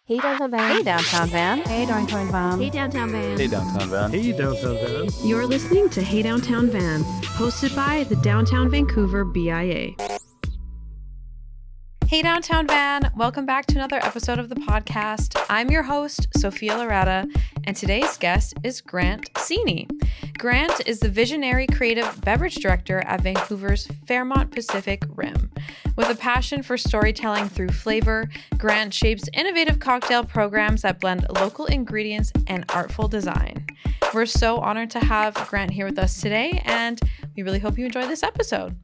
Hey downtown van. Hey downtown van. Hey downtown van. Hey downtown van. Hey downtown van. Hey downtown van. You're listening to Hey Downtown Van, hosted by the Downtown Vancouver BIA. Hey Downtown Van, welcome back to another episode of the podcast. I'm your host, Sofia Laratta, and today's guest is Grant Sceney. Grant is the visionary creative beverage director at Vancouver's Fairmont Pacific Rim. With a passion for storytelling through flavor, Grant shapes innovative cocktail programs that blend local ingredients and artful design. We're so honored to have Grant here with us today, and we really hope you enjoy this episode.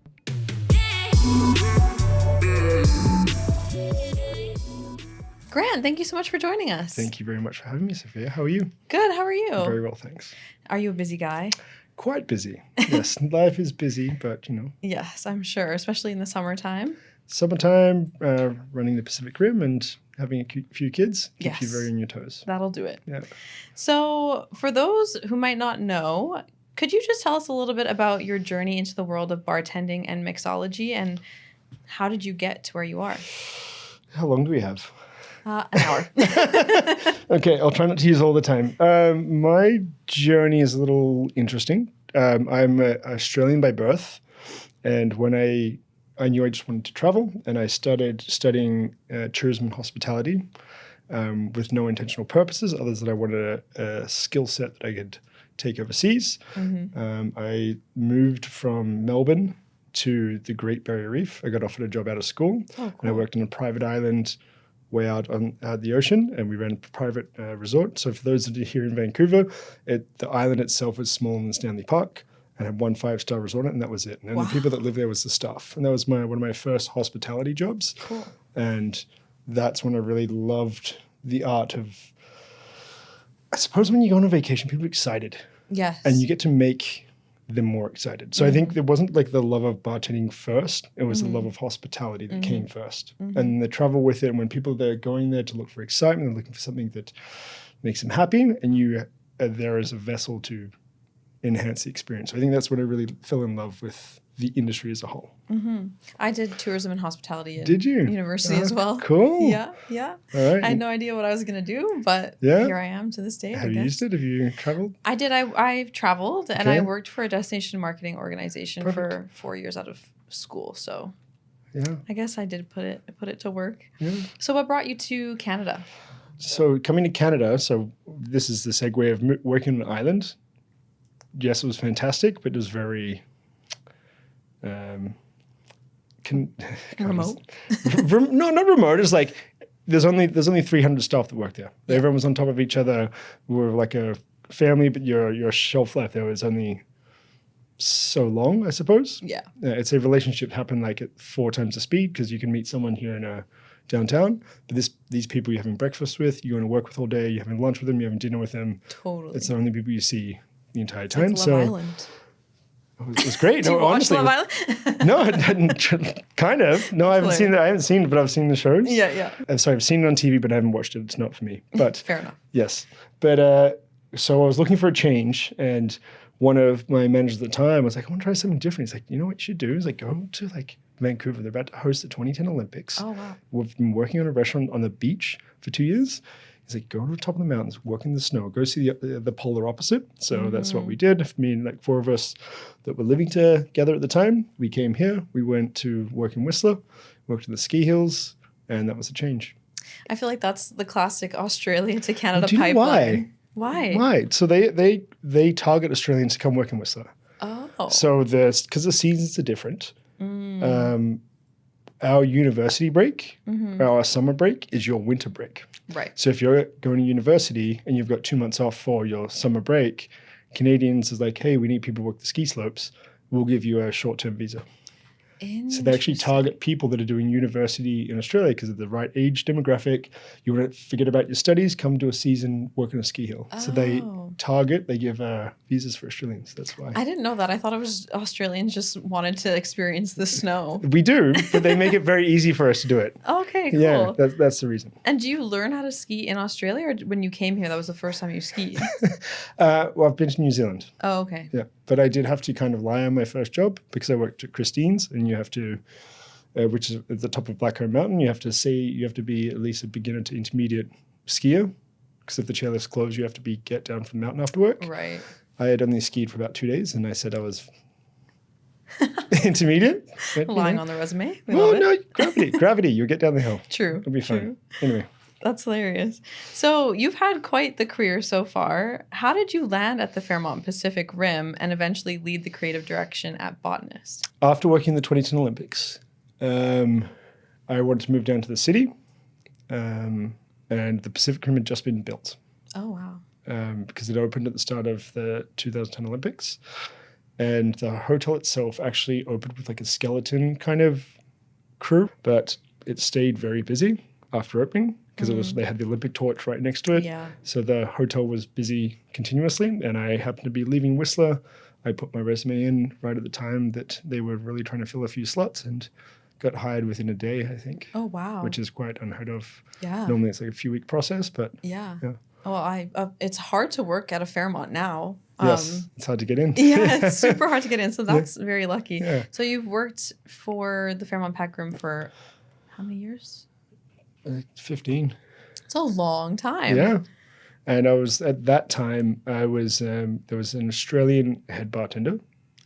Grant, thank you so much for joining us. Thank you very much for having me, Sophia. How are you? Good, how are you? Very well, thanks. Are you a busy guy? Quite busy. Yes, life is busy, but Yes, I'm sure, especially in the summertime. Summertime, running the Pacific Rim and having a few kids keeps you Yes. very on your toes. That'll do it. Yeah. So, for those who might not know, could you just tell us a little bit about your journey into the world of bartending and mixology, and how did you get to where you are? How long do we have? An hour. Okay, I'll try not to use all the time. My journey is a little interesting. I'm Australian by birth, and when I knew I just wanted to travel, and I started studying tourism and hospitality with no intentional purposes, other than I wanted a skill set that I could take overseas. I moved from Melbourne to the Great Barrier Reef. I got offered a job out of school, and I worked on a private island way out on the ocean, and we ran a private resort. So for those that are here in Vancouver, the island itself was smaller than Stanley Park and had one 5-star resort, and that was it. And the people that lived there was the staff. And that was one of my first hospitality jobs. Cool. And that's when I really loved the art of, I suppose when you go on a vacation, people are excited. Yes. And you get to make them more excited. So I think there wasn't like the love of bartending first. It was the love of hospitality that came first. And the travel with it, and when people they're going there to look for excitement, they're looking for something that makes them happy, and you are there as a vessel to enhance the experience. So I think that's what I really fell in love with the industry as a whole. I did tourism and hospitality at Did you? university as well. Cool. Yeah. All right. I had no idea what I was going to do, but Yeah? here I am to this day. Have you used it? Have you traveled? I did. I've traveled, and I Okay. worked for a destination marketing organization for 4 years out of school. So Yeah. I guess I did put it to work. Yeah. So what brought you to Canada? So coming to Canada, so this is the segue of working on an island. Yes, it was fantastic, but it was very Remote? No, not remote. It's like there's only 300 staff that work there. Yeah. Everyone was on top of each other. We were like a family, but your shelf life there was only so long, I suppose. Yeah. It's a relationship happen like at 4 times the speed, because you can meet someone here in downtown, but these people you're having breakfast with, you're going to work with all day, you're having lunch with them, you're having dinner with them. Totally. It's the only people you see the entire time. It's Love Island. It was great. Do you No, watch honestly, Love Island? no, I didn't. Kind of. No, I haven't seen it. I haven't seen it, but I've seen the shows. Yeah. I'm sorry, I've seen it on TV, but I haven't watched it. It's not for me. But Fair enough. yes. But so I was looking for a change, and one of my managers at the time was like, I want to try something different. He's like, you know what you should do? Is like go to like Vancouver. They're about to host the 2010 Olympics. Oh wow. We've been working on a restaurant on the beach for 2 years. He's like, go to the top of the mountains, work in the snow, go see the polar opposite. So that's what we did. Me and like 4 of us that were living together at the time, we came here. We went to work in Whistler, worked in the ski hills, and that was a change. I feel like that's the classic Australia to Canada Do you know pipeline. Why? Why? So they target Australians to come work in Whistler. Oh. So because the seasons are different. Our university break, our summer break is your winter break. Right. So if you're going to university and you've got 2 months off for your summer break, Canadians is like, hey, we need people to work the ski slopes. We'll give you a short-term visa. So they actually target people that are doing university in Australia because of the right age demographic. You want to forget about your studies, come do a season, work on a ski hill. So they give visas for Australians. That's why. I didn't know that. I thought it was Australians just wanted to experience the snow. We do, but they make it very easy for us to do it. Okay, cool. Yeah, that's the reason. And do you learn how to ski in Australia, or when you came here, that was the first time you skied? Well, I've been to New Zealand. Oh, okay. Yeah, but I did have to kind of lie on my first job because I worked at Christine's, and you have to, which is at the top of Blackcomb Mountain, you have to be at least a beginner to intermediate skier, because if the chairlift's closed, you have to get down from the mountain after work. Right. I had only skied for about 2 days, and I said I was intermediate. But, Lying on the resume. We Oh, love it. no, gravity. You'll get down the hill. True. It'll be fine. True. Anyway. That's hilarious. So you've had quite the career so far. How did you land at the Fairmont Pacific Rim and eventually lead the creative direction at Botanist? After working the 2010 Olympics, I wanted to move down to the city, and the Pacific Rim had just been built. Oh, wow. Because it opened at the start of the 2010 Olympics. And the hotel itself actually opened with like a skeleton kind of crew, but it stayed very busy after opening because they had the Olympic torch right next to it. Yeah. So the hotel was busy continuously, and I happened to be leaving Whistler. I put my resume in right at the time that they were really trying to fill a few slots and got hired within a day, I think. Oh, wow. Which is quite unheard of. Yeah. Normally it's like a few-week process, but Yeah. yeah. Well, it's hard to work at a Fairmont now. Yes, it's hard to get in. Yeah, it's super hard to get in. So that's very lucky. Yeah. So you've worked for the Fairmont Pack Room for how many years? 15. It's a long time. Yeah. And I was, at that time, there was an Australian head bartender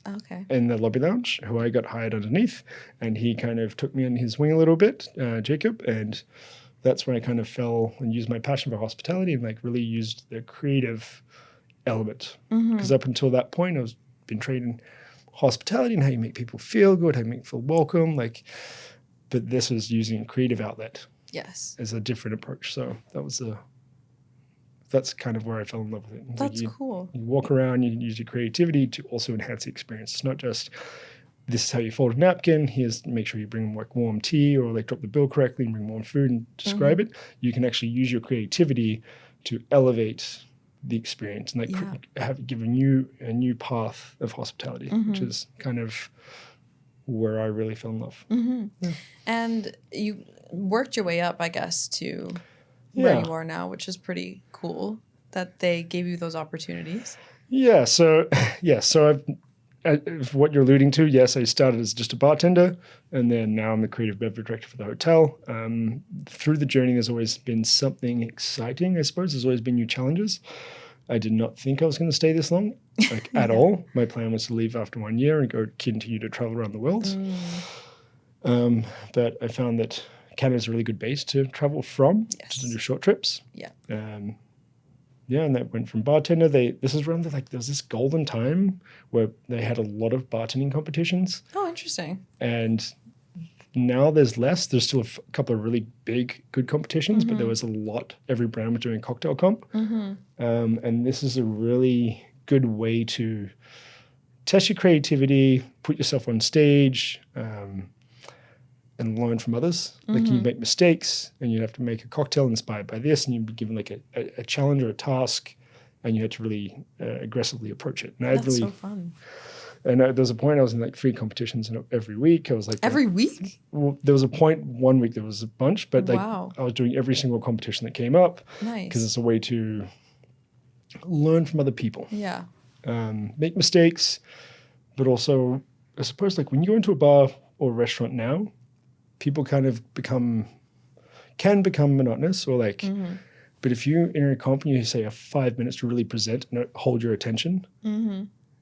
Okay. in the lobby lounge who I got hired underneath. And he kind of took me under his wing a little bit, Jacob. And that's when I kind of fell and used my passion for hospitality and like really used the creative element. Because up until that point, I was been trained in hospitality and how you make people feel good, how you make them feel welcome. But this was using a creative outlet Yes. as a different approach. So that's kind of where I fell in love with it. That's cool. You walk around, you use your creativity to also enhance the experience. It's not just this is how you fold a napkin. Here's make sure you bring them like warm tea or like drop the bill correctly and bring warm food and describe it. You can actually use your creativity to elevate the experience and have given you a new path of hospitality, which is kind of where I really fell in love. Yeah. And you worked your way up, I guess, to where you are now, which is pretty cool that they gave you those opportunities. Yeah. So what you're alluding to, yes, I started as just a bartender, and then now I'm the creative beverage director for the hotel. Through the journey, there's always been something exciting, I suppose. There's always been new challenges. I did not think I was going to stay this long, at all. My plan was to leave after 1 year and go continue to travel around the world. But I found that Canada's a really good base to travel from, just to do short trips. Yeah. And that went from bartender. This is around there was this golden time where they had a lot of bartending competitions. Oh, interesting. And now there's less. There's still a couple of really big, good competitions, but there was a lot. Every brand was doing a cocktail comp. And this is a really good way to test your creativity, put yourself on stage, and learn from others. Like you make mistakes and you have to make a cocktail inspired by this, and you'd be given like a challenge or a task, and you had to really aggressively approach it. And That's so fun. And there was a point I was in like 3 competitions every week. I was like every week. Well, there was a point 1 week there was a bunch, but Wow. I was doing every single competition that came up. Nice. Because it's a way to learn from other people. Yeah. Make mistakes, but also I suppose like when you go into a bar or a restaurant now, people kind of can become monotonous or like, but if you enter a comp and you say 5 minutes to really present and hold your attention,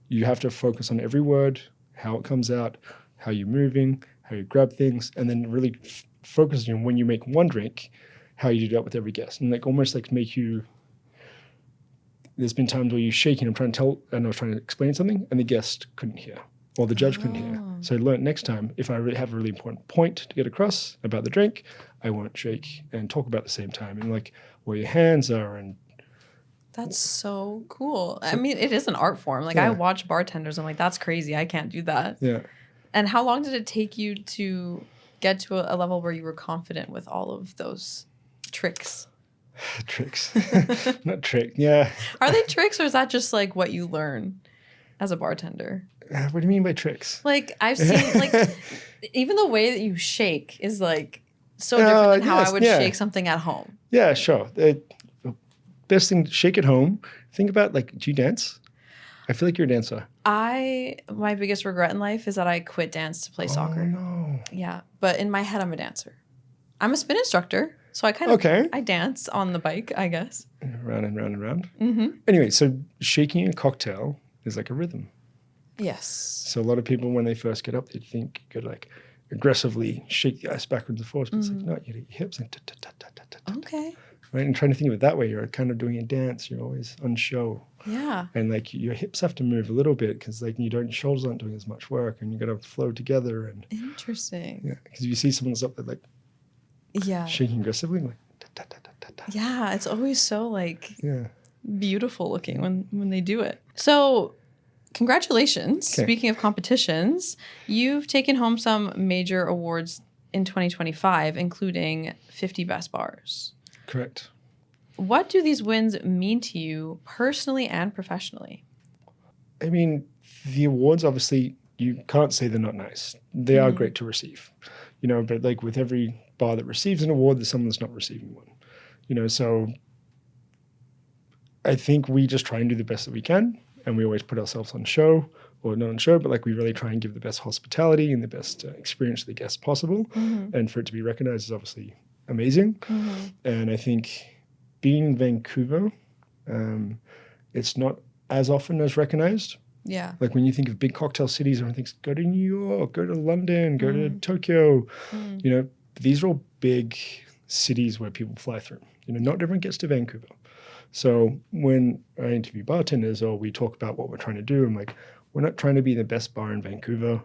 you have to focus on every word, how it comes out, how you're moving, how you grab things, and then really focus on when you make one drink, how you do that with every guest. And like almost like make you, there's been times where you're shaking, I was trying to explain something and the guest couldn't hear. Or the judge couldn't hear. So I learned next time, if I really have a really important point to get across about the drink, I won't shake and talk about the same time. And like where your hands are. And that's so cool. I mean, it is an art form. Like I watch bartenders, I'm like, that's crazy. I can't do that. Yeah. And how long did it take you to get to a level where you were confident with all of those tricks? Tricks. Not trick. Yeah. Are they tricks or is that just like what you learn as a bartender? What do you mean by tricks? Like I've seen like even the way that you shake is like so different than how I would shake something at home. Yeah, sure. Best thing, shake at home. Think about like, do you dance? I feel like you're a dancer. My biggest regret in life is that I quit dance to play soccer. Oh no. Yeah, but in my head I'm a dancer. I'm a spin instructor. So I dance on the bike, I guess. Round and round and round. Mm-hmm. Anyway, so shaking a cocktail is like a rhythm. Yes. So a lot of people, when they first get up, they think you could like aggressively shake the ice backwards and forwards. But it's like, no, you hit your hips and Okay. right? And trying to think of it that way, you're kind of doing a dance. You're always on show. Yeah. And like your hips have to move a little bit because like your shoulders aren't doing as much work, and you got to flow together. And Interesting. yeah, because you see someone's up there like shaking aggressively, like yeah, it's always so like yeah, beautiful looking when they do it. So congratulations. Okay. Speaking of competitions, you've taken home some major awards in 2025, including 50 Best Bars. correct. What do these wins mean to you personally and professionally? I mean, the awards, obviously, you can't say they're not nice. They are great to receive, but like with every bar that receives an award, there's someone that's not receiving one, so I think we just try and do the best that we can, and we always put ourselves on show, or not on show, but like we really try and give the best hospitality and the best experience to the guests possible. And for it to be recognized is obviously amazing. And I think being in Vancouver, it's not as often as recognized. Yeah. Like when you think of big cocktail cities, everyone thinks, go to New York, go to London, go to Tokyo. These are all big cities where people fly through. Not everyone gets to Vancouver. So when I interview bartenders or we talk about what we're trying to do, I'm like, we're not trying to be the best bar in Vancouver.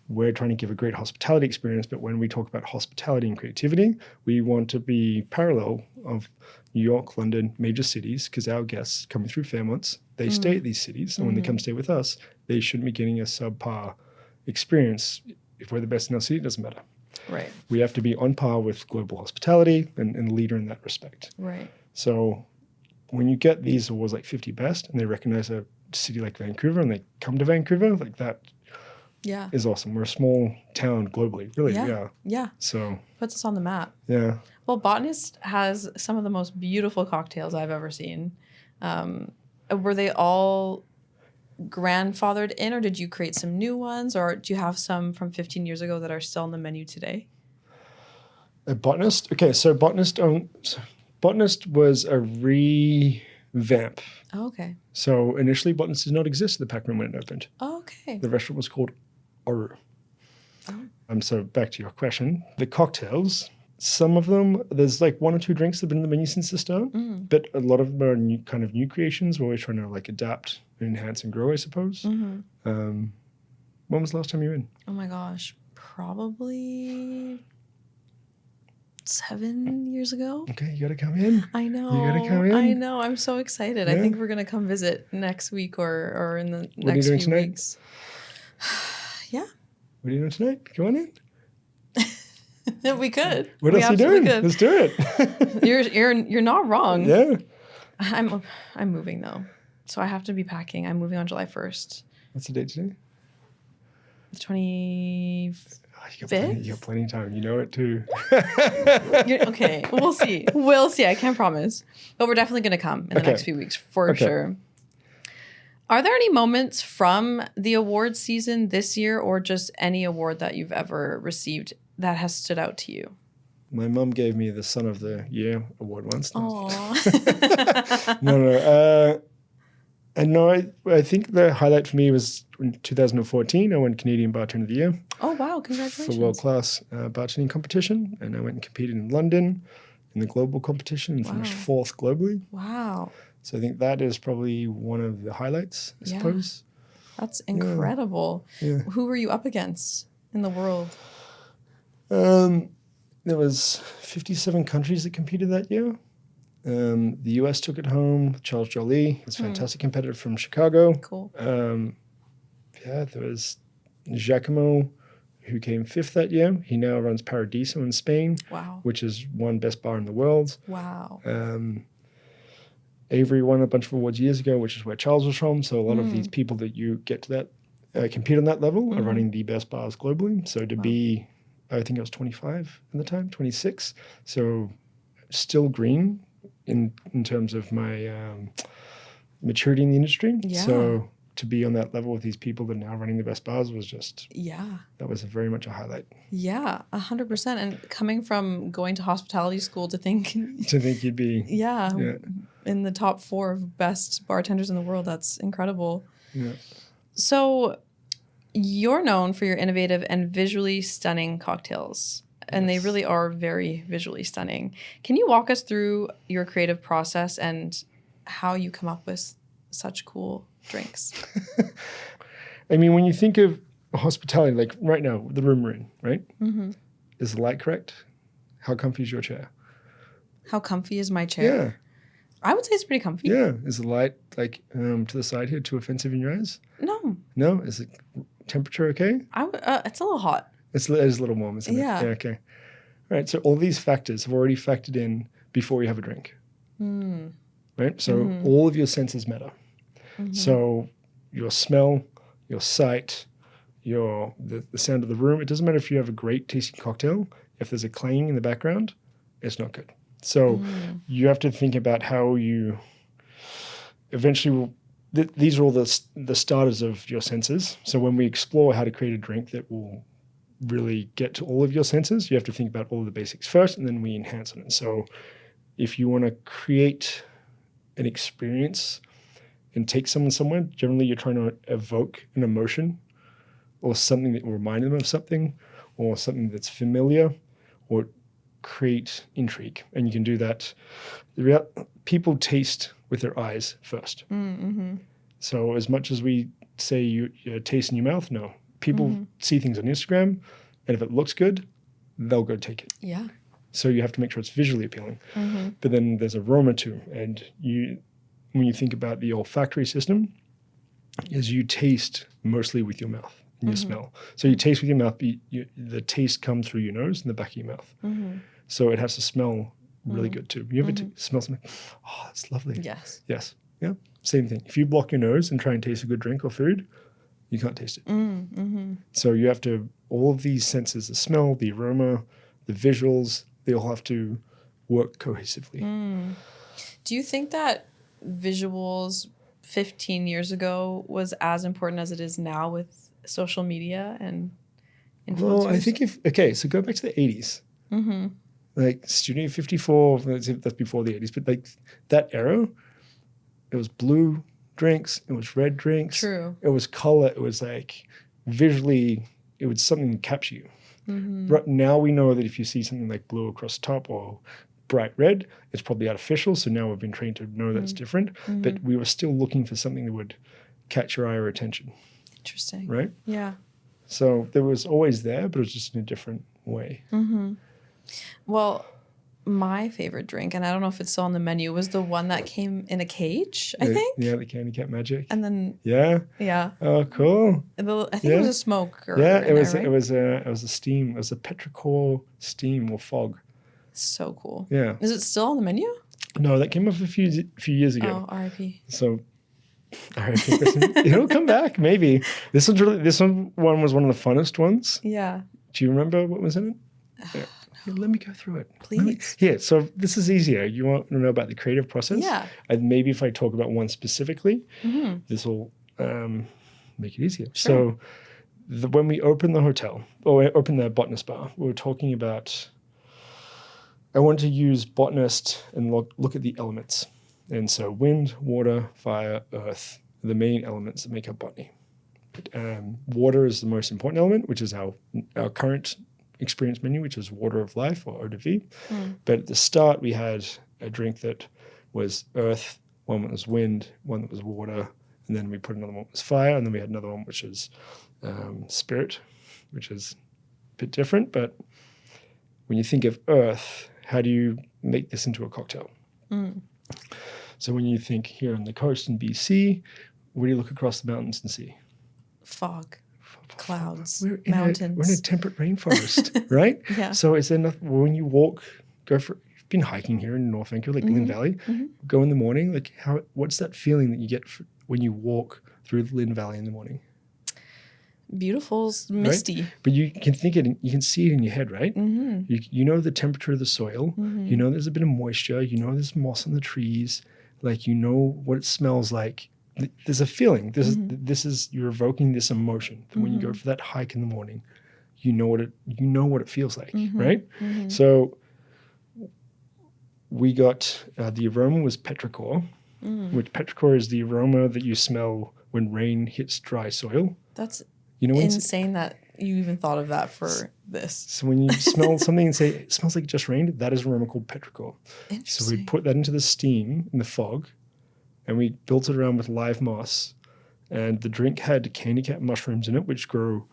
We're trying to give a great hospitality experience. But when we talk about hospitality and creativity, we want to be parallel of New York, London, major cities, because our guests coming through Fairmonts, they stay at these cities. And when they come stay with us, they shouldn't be getting a subpar experience. If we're the best in our city, it doesn't matter. Right. We have to be on par with global hospitality and leader in that respect. Right. So when you get these awards like 50 Best and they recognize a city like Vancouver and they come to Vancouver, like that is awesome. We're a small town globally, really. Yeah. Yeah. So puts us on the map. Yeah. Well, Botanist has some of the most beautiful cocktails I've ever seen. Were they all grandfathered in, or did you create some new ones, or do you have some from 15 years ago that are still on the menu today? A Botanist? Okay, so Botanist was a revamp. Oh, okay. So initially, Botanist did not exist at the Pac Rim when it opened. Oh, okay. The restaurant was called Oru. Oh. So back to your question. The cocktails, some of them, there's like one or two drinks that have been in the menu since the start, but a lot of them are new creations. We're always trying to like adapt, enhance, and grow, I suppose. When was the last time you were in? Oh my gosh, probably 7 years ago. Okay, you got to come in. I know. You got to come in. I know. I'm so excited. Yeah. I think we're going to come visit next week or in the What are you next doing few tonight? weeks. Yeah. What are you doing tonight? Come on in. We could. What We else are you absolutely doing? could. Let's do it. You're not wrong. Yeah. I'm moving though, so I have to be packing. I'm moving on July 1st. What's the date today? The 20. You got plenty of time. You know it too. Okay, we'll see. We'll see. I can't promise, but we're definitely going to come in the next few weeks for sure. Are there any moments from the award season this year, or just any award that you've ever received that has stood out to you? My mum gave me the Son of the Year award once. Aww. No. And no, I think the highlight for me was in 2014. I won Canadian Bartender of the Year. Oh, wow. Congratulations. For world-class bartending competition. And I went and competed in London in the global competition and finished 4th globally. Wow. So I think that is probably one of the highlights, I suppose. That's incredible. Yeah. Who were you up against in the world? There was 57 countries that competed that year. The US took it home. Charles Joly, he's a fantastic competitor from Chicago. Cool. There was Giacomo, who came 5th that year. He now runs Paradiso in Spain, which is one best bar in the world. Wow. Avery won a bunch of awards years ago, which is where Charles was from. So a lot of these people that you get to that compete on that level are running the best bars globally. So to be, I think I was 25 at the time, 26. So still green in terms of my maturity in the industry. Yeah. So to be on that level with these people that are now running the best bars was just, that was very much a highlight. Yeah, 100%. And coming from going to hospitality school to think you'd be in the top 4 of best bartenders in the world, that's incredible. Yeah. So you're known for your innovative and visually stunning cocktails, and they really are very visually stunning. Can you walk us through your creative process and how you come up with such cool drinks? I mean, when you think of hospitality, like right now, the room we're in, right? Mm-hmm. Is the light correct? How comfy is your chair? How comfy is my chair? Yeah. I would say it's pretty comfy. Yeah. Is the light like to the side here too offensive in your eyes? No. No? Is it temperature okay? It's a little hot. It is a little warm, isn't it? Yeah. Yeah, okay. All right. So all these factors have already factored in before you have a drink. Mm. Right? So all of your senses matter. Mm-hmm. So your smell, your sight, the sound of the room. It doesn't matter if you have a great tasting cocktail. If there's a clanging in the background, it's not good. So you have to think about how you eventually these are all the starters of your senses. So when we explore how to create a drink that will really get to all of your senses, you have to think about all of the basics first, and then we enhance on it. So if you want to create an experience and take someone somewhere, generally you're trying to evoke an emotion or something that will remind them of something or something that's familiar or create intrigue. And you can do that. People taste with their eyes first. Mm-hmm. So as much as we say you taste in your mouth, no. People see things on Instagram, and if it looks good, they'll go take it. Yeah. So you have to make sure it's visually appealing. Mm-hmm. But then there's aroma too. And when you think about the olfactory system, is you taste mostly with your mouth and your smell. So you taste with your mouth, the taste comes through your nose and the back of your mouth. Mm-hmm. So it has to smell really good too. You ever smell something? Oh, that's lovely. Yes. Yes. Yeah. Same thing. If you block your nose and try and taste a good drink or food, you can't taste it. Mm-hmm. So you have to, all of these senses, the smell, the aroma, the visuals, they all have to work cohesively. Mm. Do you think that visuals 15 years ago was as important as it is now with social media and influencers? Well, I think so go back to the 80s. Mm-hmm. Like Studio 54, that's before the 80s, but like that era, it was blue drinks, it was red drinks. True. It was color, it was like visually, it was something to capture you. Mm-hmm. Right now we know that if you see something like blue across the top or bright red, it's probably artificial. So now we've been trained to know that's different. Mm-hmm. But we were still looking for something that would catch your eye or attention. Interesting. Right? Yeah. So there was always there, but it was just in a different way. Mm-hmm. Well, my favorite drink, and I don't know if it's still on the menu, was the one that came in a cage, I think. Yeah, the Candy Cat Magic. And then yeah. Oh, cool. I think it was a smoke. It was a steam. It was a petrichor steam or fog. So cool. Yeah. Is it still on the menu? No, that came up a few years ago. Oh, R.I.P. So, R.I.P. It'll come back maybe. This one was one of the funnest ones. Yeah. Do you remember what was in it? Yeah. Let me go through it. Please. So this is easier. You want to know about the creative process? Yeah. And maybe if I talk about one specifically, this will make it easier. Sure. So when we opened the hotel, or we opened the Botanist bar, we were talking about, I wanted to use Botanist and look at the elements. And so wind, water, fire, earth, are the main elements that make up botany. Water is the most important element, which is our current experience menu, which is water of life or eau de vie. But at the start, we had a drink that was earth, one that was wind, one that was water, and then we put another one that was fire, and then we had another one which is spirit, which is a bit different. But when you think of earth, how do you make this into a cocktail? So when you think here on the coast in BC, where do you look across the mountains and see? Fog. Clouds, we're mountains. We're in a temperate rainforest, right? Yeah. So is there nothing, when you walk, you've been hiking here in North Vancouver, like Lynn Valley, go in the morning, like what's that feeling that you get when you walk through the Lynn Valley in the morning? Beautiful, misty. Right? But you can you can see it in your head, right? Mm-hmm. You know the temperature of the soil. Mm-hmm. You know there's a bit of moisture. You know there's moss on the trees. Like you know what it smells like there's a feeling. This is you're evoking this emotion. And when you go for that hike in the morning, you know what it feels like, right? So we got the aroma was petrichor, which petrichor is the aroma that you smell when rain hits dry soil. That's when insane that you even thought of that for this. So when you smell something and say it smells like it just rained, that is an aroma called petrichor. So we put that into the steam in the fog, and we built it around with live moss. And the drink had candy cap mushrooms in it, which grow.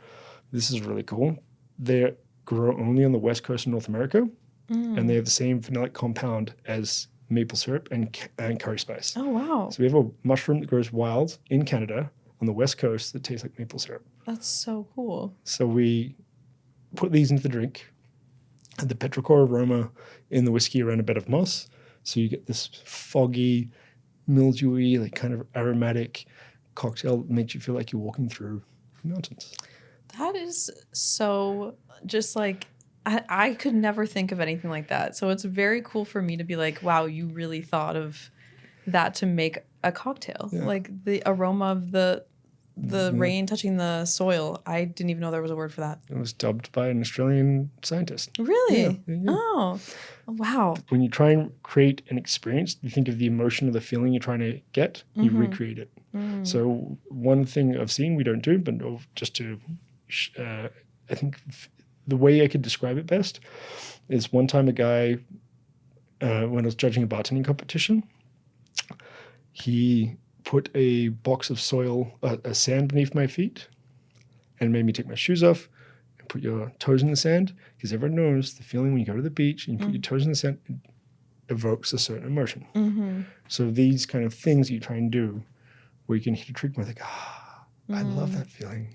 This is really cool. They grow only on the west coast of North America, and they have the same phenolic compound as maple syrup and curry spice. Oh, wow. So we have a mushroom that grows wild in Canada on the west coast that tastes like maple syrup. That's so cool. So we put these into the drink, and the petrichor aroma in the whiskey around a bed of moss. So you get this foggy, mildewy, like kind of aromatic cocktail that makes you feel like you're walking through the mountains. That is so just like, I could never think of anything like that. So it's very cool for me to be like, wow, you really thought of that to make a cocktail. Yeah. Like the aroma of the rain touching the soil. I didn't even know there was a word for that. It was dubbed by an Australian scientist. Really? Yeah. Oh, wow. When you try and create an experience, you think of the emotion or the feeling you're trying to get, you recreate it. So one thing I've seen we don't do, but just to, I think the way I could describe it best is one time a guy, when I was judging a bartending competition, he put a box of soil, sand beneath my feet, and made me take my shoes off and put your toes in the sand, because everyone knows the feeling when you go to the beach and you put your toes in the sand, it evokes a certain emotion. So these kind of things you try and do where you can hit a drink where like, I love that feeling.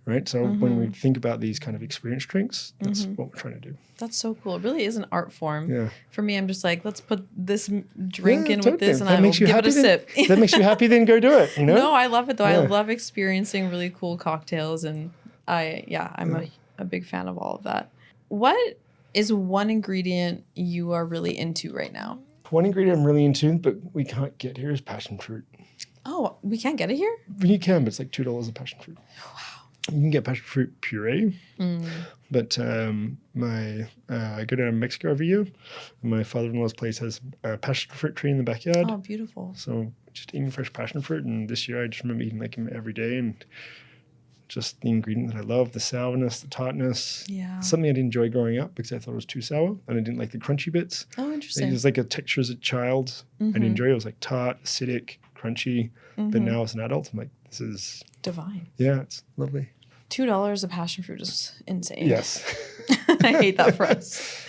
Right? So when we think about these kind of experience drinks, that's what we're trying to do. That's so cool. It really is an art form. Yeah. For me, I'm just like, let's put this drink in with this, and I will give it a sip. That makes you happy, then go do it, No, I love it, though. Yeah. I love experiencing really cool cocktails, and I'm a big fan of all of that. What is one ingredient you are really into right now? One ingredient I'm really into, but we can't get here, is passion fruit. Oh, we can't get it here? You can, but it's like $2 a passion fruit. Wow. You can get passion fruit puree, but I go down to Mexico every year. And my father-in-law's place has a passion fruit tree in the backyard. Oh, beautiful. So just eating fresh passion fruit. And this year I just remember eating like them every day, and just the ingredient that I love, the sourness, the tartness. Yeah. Something I didn't enjoy growing up because I thought it was too sour, and I didn't like the crunchy bits. Oh, interesting. It was like a texture as a child I didn't enjoy. It was like tart, acidic, crunchy. But now as an adult, I'm like, this is divine. Yeah, it's lovely. $2 a passion fruit is insane. Yes. I hate that for us.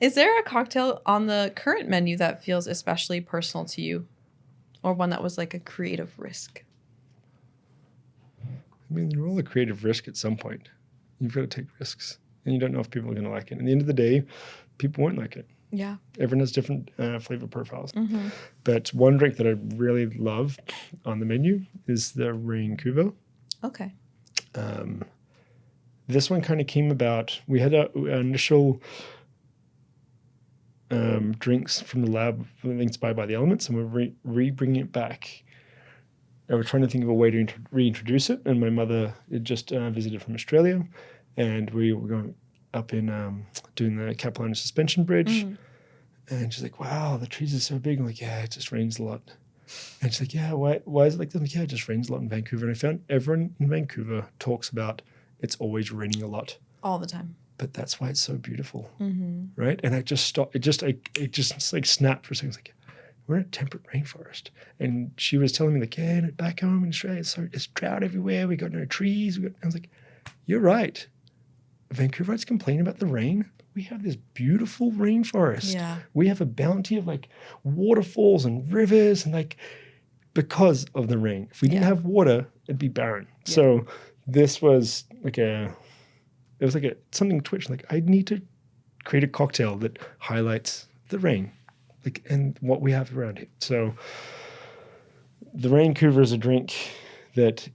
Is there a cocktail on the current menu that feels especially personal to you, or one that was like a creative risk? I mean, they're all a creative risk at some point. You've got to take risks, and you don't know if people are going to like it. At the end of the day, people won't like it. Yeah. Everyone has different flavor profiles. But one drink that I really love on the menu is the Rain Couva. Okay. This one kind of came about. We had our initial drinks from the lab, inspired by the elements, and we're re-bringing it back. I was trying to think of a way to reintroduce it, and my mother had just visited from Australia, and we were going up in doing the Capilano Suspension Bridge, and she's like, wow, the trees are so big. I'm like, yeah, it just rains a lot. And she's like, yeah, why is it like this? I'm like, yeah, it just rains a lot in Vancouver. And I found everyone in Vancouver talks about it's always raining a lot. All the time. But that's why it's so beautiful, right? And I just stopped. It just like snapped for a second. I was like, we're in a temperate rainforest. And she was telling me like, yeah, back home in Australia, it's drought everywhere. We got no trees. I was like, you're right. Vancouverites complain about the rain. We have this beautiful rainforest. Yeah. We have a bounty of like waterfalls and rivers, and like because of the rain. If we didn't have water, it'd be barren. Yeah. So this was like something twitched. Like, I need to create a cocktail that highlights the rain, like, and what we have around it. So the Rain Couva is a drink that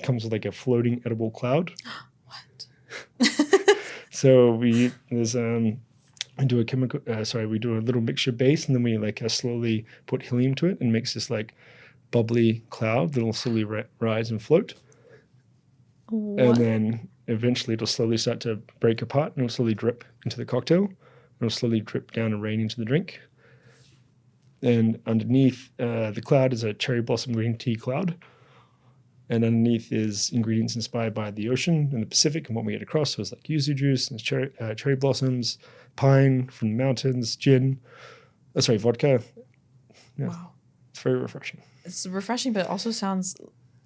comes with like a floating edible cloud. What? So we do a little mixture base, and then we like slowly put helium to it and makes this like bubbly cloud that'll slowly rise and float. What? And then eventually it'll slowly start to break apart and it'll slowly drip into the cocktail. It'll slowly drip down and rain into the drink. And underneath the cloud is a cherry blossom green tea cloud. And underneath is ingredients inspired by the ocean and the Pacific and what we get across. So it's like yuzu juice and cherry blossoms, pine from the mountains, gin. Vodka. Yeah. Wow. It's very refreshing. It's refreshing, but it also sounds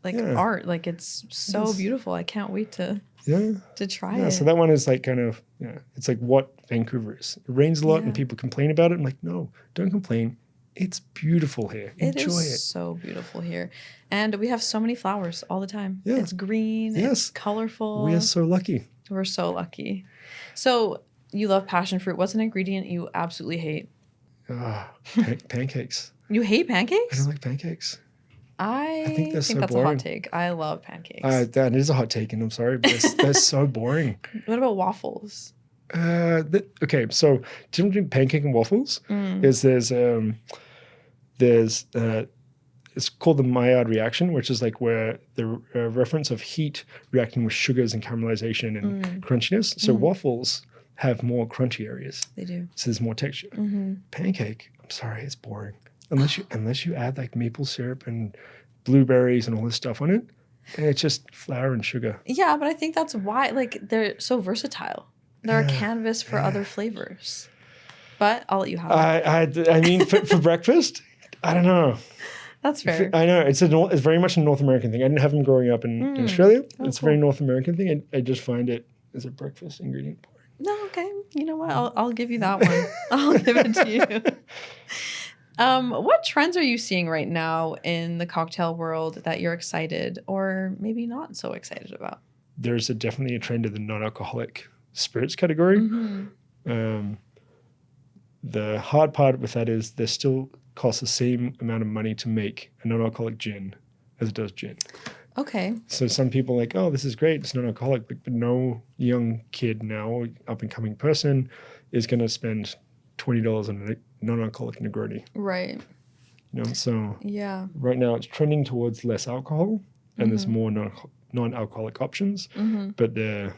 like art. Like it's so beautiful. I can't wait to try it. So that one is like kind of, it's like what Vancouver is. It rains a lot and people complain about it. I'm like, no, don't complain. It's beautiful here. Enjoy it. It is so beautiful here. And we have so many flowers all the time. Yeah. It's green. Yes. It's colorful. We are so lucky. We're so lucky. So you love passion fruit. What's an ingredient you absolutely hate? Pancakes. You hate I pancakes? don't like pancakes. I think they're so that's boring. a hot take. I love pancakes. That is a hot take, and I'm sorry, but they're so boring. What about waffles? Okay, so difference between pancake and waffles is there's it's called the Maillard reaction, which is like where the reference of heat reacting with sugars and caramelization and crunchiness. So waffles have more crunchy areas. They do. So there's more texture. Pancake, I'm sorry, it's boring. Unless you add like maple syrup and blueberries and all this stuff on it, and it's just flour and sugar. Yeah, but I think that's why they're so versatile. They're a canvas for other flavors. But I'll let you have it. I mean, for breakfast, I don't know. That's fair. I know it's very much a North American thing. I didn't have them growing up in Australia. It's a very North American thing. I just find it as a breakfast ingredient boring. No, okay. You know what? I'll give you that one. I'll give it to you. What trends are you seeing right now in the cocktail world that you're excited or maybe not so excited about? There's definitely a trend in the non-alcoholic spirits category. The hard part with that is they still cost the same amount of money to make a non-alcoholic gin as it does gin. Okay. So some people are like, oh, this is great, it's non-alcoholic, but no young kid now, up-and-coming person, is going to spend $20 on a non-alcoholic Negroni. Right. So right now it's trending towards less alcohol, and there's more non-alcoholic options, but the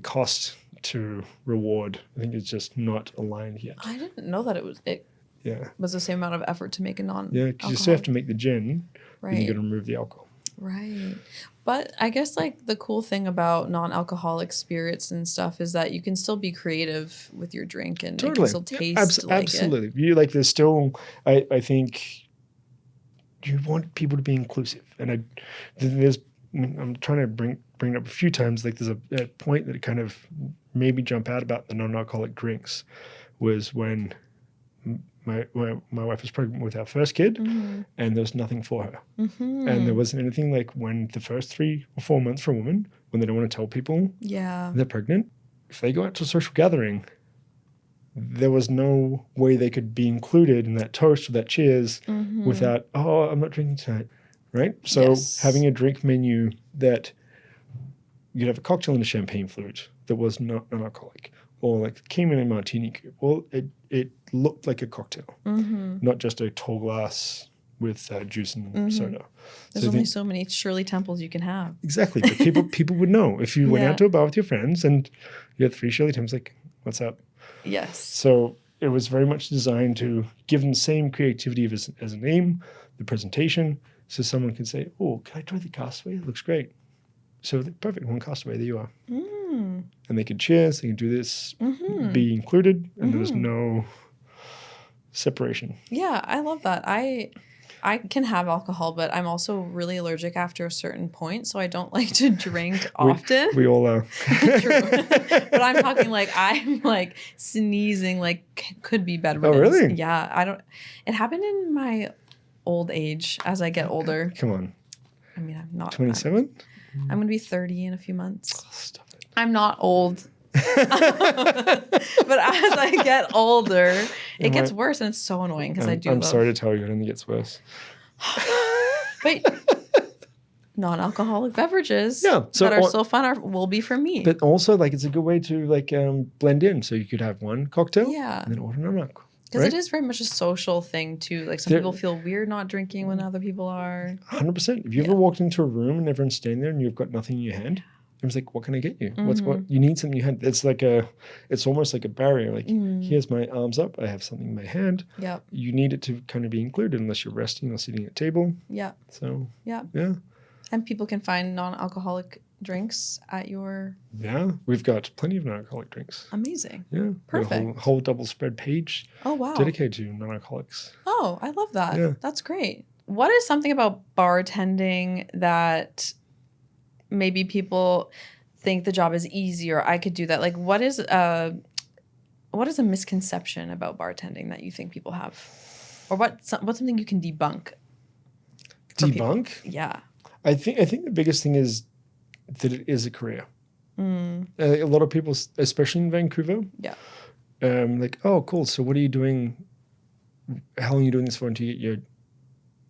cost to reward, I think, is just not aligned yet. I didn't know that it was the same amount of effort to make a non-alcoholic. Yeah, because you still have to make the gin, right. then you got to remove the alcohol. Right. But I guess like the cool thing about non-alcoholic spirits and stuff is that you can still be creative with your drink and it can still taste like absolutely. it. You like there's still I think you want people to be inclusive, and I'm trying to bring it up a few times. Like there's a point that it kind of made me jump out about the non-alcoholic drinks was when my wife was pregnant with our first kid, and there was nothing for her. And there wasn't anything like when the first 3 or 4 months for a woman, when they don't want to tell people they're pregnant, if they go out to a social gathering, there was no way they could be included in that toast or that cheers without, oh, I'm not drinking tonight, right? So having a drink menu that you'd have a cocktail in a champagne flute that was not non-alcoholic, or like came in a martini cube. Well, it looked like a cocktail, not just a tall glass with juice and soda. There's only so many Shirley Temples you can have. Exactly, but people would know if you went out to a bar with your friends and you had 3 Shirley Temples. Like, what's up? Yes. So it was very much designed to give them the same creativity as a name, the presentation, so someone can say, "Oh, can I try the Castaway? It looks great." So perfect, 1 Castaway, there you are. And they could cheers, they could do this, be included, and there was no separation. Yeah, I love that. I can have alcohol, but I'm also really allergic after a certain point, so I don't like to drink often. We all are. True. But I'm talking like I'm like sneezing, like could be bedridden. Oh, really? Yeah, I don't. It happened in my old age as I get older. Come on. I mean, I'm not 27. I'm gonna be 30 in a few months. Oh, stop it. I'm not old. But as I get older, it gets worse, and it's so annoying because I'm sorry to tell you, it only gets worse. But non-alcoholic beverages that are so fun will be for me. But also, like, it's a good way to like blend in. So you could have one cocktail, and then order another. Because right? it is very much a social thing too. Like some people feel weird not drinking when other people are. 100%. Have you ever walked into a room and everyone's standing there and you've got nothing in your hand? I was like, what can I get you? What you need something in your hand. It's almost like a barrier. Like, here's my arms up. I have something in my hand. Yeah. You need it to kind of be included unless you're resting or sitting at a table. Yeah. So, yeah. And people can find non-alcoholic drinks at your... Yeah, we've got plenty of non-alcoholic drinks. Amazing. Yeah. Perfect. A whole double spread page. Oh, wow. Dedicated to non-alcoholics. Oh, I love that. Yeah. That's great. What is something about bartending that maybe people think the job is easy or I could do that? Like, what is a misconception about bartending that you think people have? Or what's something you can debunk? Debunk? Yeah. I think the biggest thing is that it is a career. A lot of people, especially in Vancouver, like, oh, cool. So what are you doing? How long are you doing this for until you get your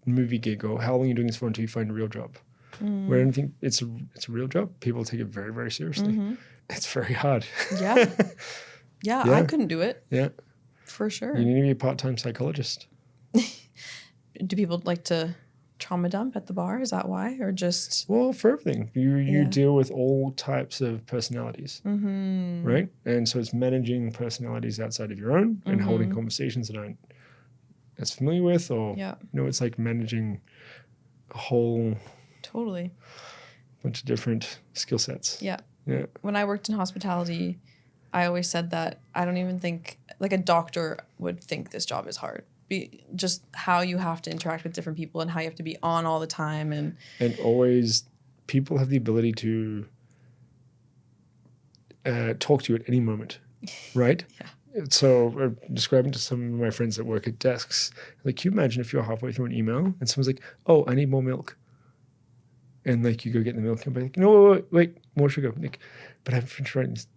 movie gig? Or how long are you doing this for until you find a real job? Where I don't think it's a real job. People take it very, very seriously. It's very hard. Yeah, I couldn't do it. Yeah. For sure. You need to be a part-time psychologist. Do people like to trauma dump at the bar? Is that why? Or just... Well, for everything. You deal with all types of personalities, right? And so it's managing personalities outside of your own and holding conversations that aren't as familiar with, or, it's like managing a whole... Totally. bunch of different skill sets. Yeah. Yeah. When I worked in hospitality, I always said that I don't even think, like a doctor would think this job is hard. Just how you have to interact with different people and how you have to be on all the time. And always, people have the ability to talk to you at any moment, right? So describing to some of my friends that work at desks, like, can you imagine if you're halfway through an email and someone's like, oh, I need more milk. And like you go get the milk and be like, no, wait, more sugar. Like, but I haven't finished writing this.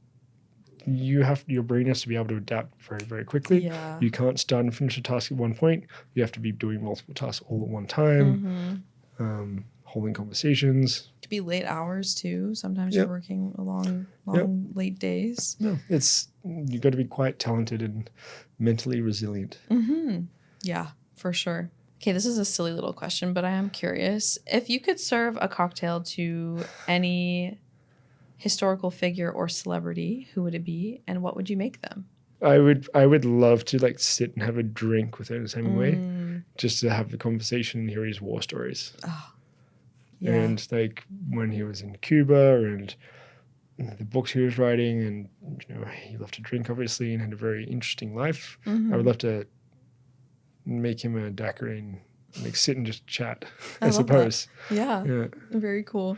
Your brain has to be able to adapt very, very quickly. Yeah. You can't start and finish a task at one point. You have to be doing multiple tasks all at one time, holding conversations. It could be late hours too. Sometimes you're working long late days. No, you got to be quite talented and mentally resilient. Yeah, for sure. Okay, this is a silly little question, but I am curious. If you could serve a cocktail to any historical figure or celebrity, who would it be, and what would you make them? I would love to like sit and have a drink with Ernest Hemingway, just to have the conversation and hear his war stories. Oh, yeah. And like when he was in Cuba and the books he was writing, and he loved to drink obviously and had a very interesting life. I would love to make him a daiquiri and like sit and just chat, I suppose. Yeah. Very cool.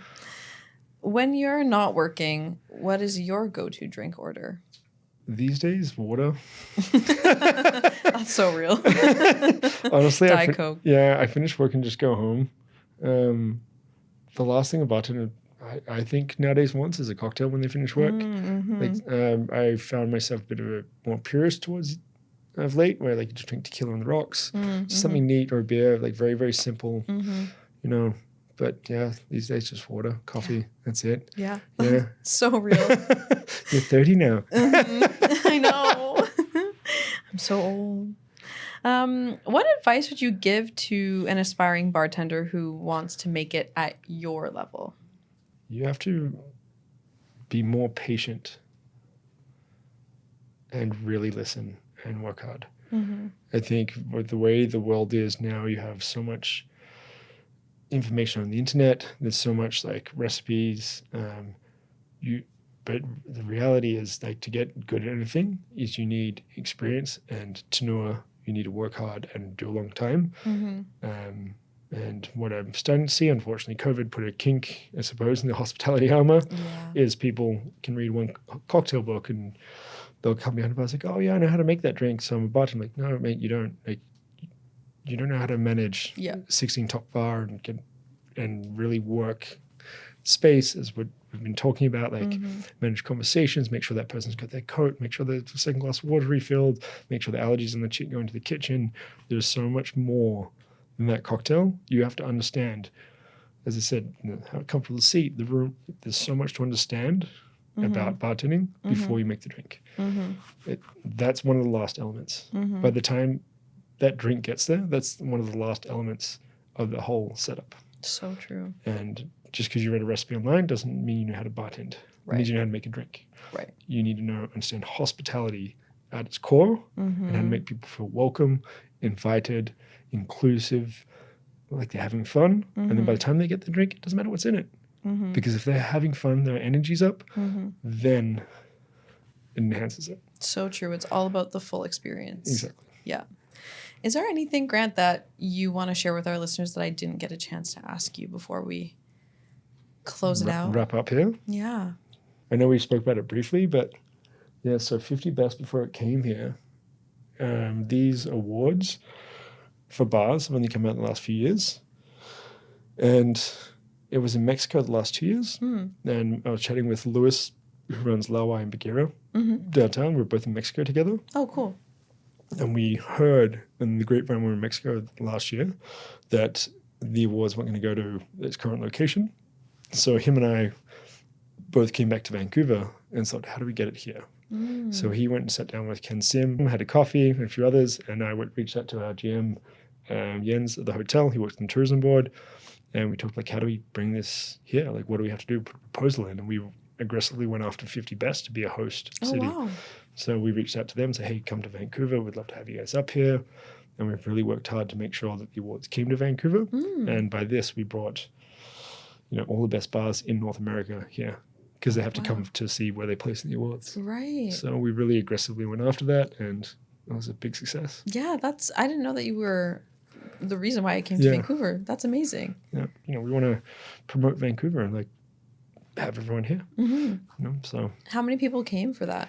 When you're not working, what is your go-to drink order? These days, water. That's so real. Honestly, Diet Coke. I finish work and just go home. The last thing about it, I think nowadays wants is a cocktail when they finish work. I found myself a bit of a more purist towards of late, where like you just drink tequila on the rocks, just something neat, or a beer, like very, very simple, But yeah, these days just water, coffee, that's it. Yeah. Yeah. So real. You're 30 now. I know. I'm so old. What advice would you give to an aspiring bartender who wants to make it at your level? You have to be more patient and really listen and work hard. I think with the way the world is now, you have so much information on the internet. There's so much like recipes. But the reality is, like, to get good at anything is you need experience, and to know you need to work hard and do a long time. And what I'm starting to see, unfortunately, COVID put a kink, I suppose, in the hospitality armor, is people can read one cocktail book and they'll come behind the bar and like, oh yeah, I know how to make that drink. So I'm a bartender. Like, no, mate, you don't. Like, you don't know how to manage 16 top bar and really work space, as what we've been talking about, like manage conversations, make sure that person's got their coat, make sure the second glass of water refilled, make sure the allergies in the chick go into the kitchen. There's so much more than that cocktail. You have to understand, as I said, how comfortable the seat, the room. There's so much to understand about bartending before you make the drink. That's one of the last elements. By the time that drink gets there, that's one of the last elements of the whole setup. So true. And just because you read a recipe online doesn't mean you know how to bartend. It means you know how to make a drink. Right. You need to understand hospitality at its core and how to make people feel welcome, invited, inclusive, like they're having fun. And then by the time they get the drink, it doesn't matter what's in it. Because if they're having fun, their energy's up, then it enhances it. So true. It's all about the full experience. Exactly. Yeah. Is there anything, Grant, that you want to share with our listeners that I didn't get a chance to ask you before we close it out? Wrap up here? Yeah. I know we spoke about it briefly, but yeah, so 50 Best before it came here. These awards for bars have only come out in the last few years. And it was in Mexico the last 2 years. And I was chatting with Lewis, who runs Lawa in Bagheera downtown. We were both in Mexico together. Oh, cool. And we heard in the grapevine when we were in Mexico last year that the awards weren't going to go to its current location. So him and I both came back to Vancouver and thought, how do we get it here? So he went and sat down with Ken Sim, had a coffee and a few others, and I reached out to our GM, Jens, at the hotel. He works on the tourism board, and we talked like, how do we bring this here? Like, what do we have to do? Put a proposal in, and we aggressively went after 50 Best to be a host city. Wow. So we reached out to them and said, hey, come to Vancouver. We'd love to have you guys up here. And we've really worked hard to make sure that the awards came to Vancouver. And by this, we brought, all the best bars in North America here because they have to come to see where they place in the awards. Right. So we really aggressively went after that, and it was a big success. Yeah, I didn't know that you were the reason why I came to Vancouver. That's amazing. Yeah, we want to promote Vancouver and like have everyone here. So how many people came for that?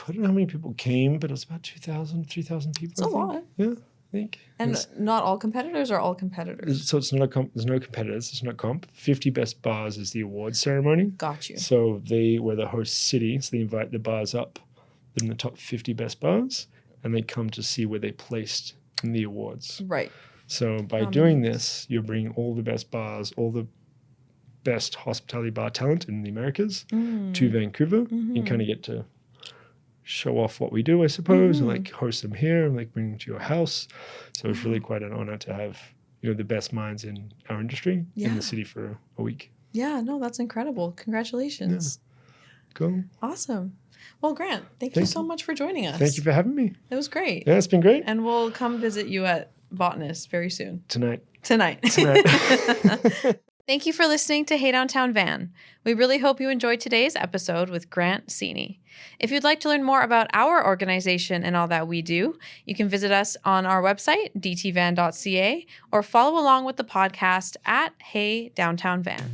I don't know how many people came, but it was about 2,000, 3,000 people. That's a lot. Yeah, I think. And not all competitors or all competitors? So it's not there's no competitors. It's not comp. 50 Best Bars is the awards ceremony. Got you. So they were the host city. So they invite the bars up in the top 50 best bars, and they come to see where they placed in the awards. Right. So by doing this, you're bringing all the best bars, all the best hospitality bar talent in the Americas to Vancouver. You kind of get to show off what we do, I suppose, and like host them here and like bring them to your house. So it's really quite an honor to have, the best minds in our industry in the city for a week. Yeah, no, that's incredible. Congratulations. Yeah. Cool. Awesome. Well, Grant, thank you so much for joining us. Thank you for having me. It was great. Yeah, it's been great. And we'll come visit you at Botanist very soon. Tonight. Thank you for listening to Hey Downtown Van. We really hope you enjoyed today's episode with Grant Sceney. If you'd like to learn more about our organization and all that we do, you can visit us on our website, dtvan.ca, or follow along with the podcast at Hey Downtown Van.